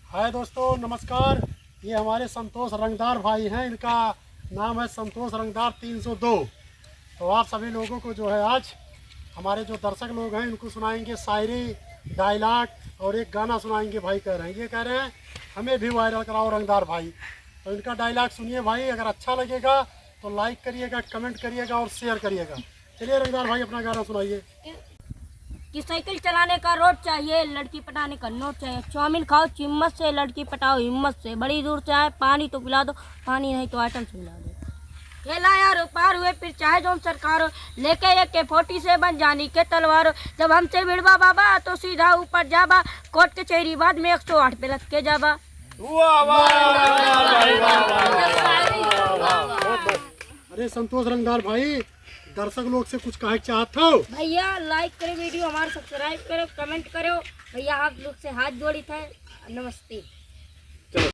हाय दोस्तों, नमस्कार। ये हमारे संतोष रंगदार भाई हैं। इनका नाम है संतोष रंगदार 302। तो आप सभी लोगों को जो है आज हमारे जो दर्शक लोग हैं इनको सुनाएंगे शायरी, डायलॉग और एक गाना सुनाएंगे। भाई कह रहे हैं, ये कह रहे हैं हमें भी वायरल कराओ रंगदार भाई। तो इनका डायलॉग सुनिए भाई। अगर अच्छा लगेगा तो लाइक करिएगा, कमेंट करिएगा और शेयर करिएगा। चलिए रंगदार भाई अपना गाना सुनाइए। कि साइकिल चलाने का रोड चाहिए, लड़की पटाने का नोट चाहिए। चाउमीन खाओ चिम्मच से, लड़की पटाओ हिम्मत से। बड़ी दूर से आए पानी तो पिला दो, पानी नहीं तो आइटम से मिला दो। ये लाया पार हुए फिर चाहे जो सरकार हो, लेके एक के 40 से बन जानी के तलवार हो। जब हमसे भिड़वा बाबा तो सीधा ऊपर जाबा, कोर्ट कचहरी बाद में 108 पे रख के जाबा। अरे संतोष रंगदार भाई, दर्शक लोग से कुछ कहे चाहते हो? भैया लाइक करो वीडियो, हमारा सब्सक्राइब करो, कमेंट करो। भैया आप लोग से हाथ जोड़ी था। नमस्ते।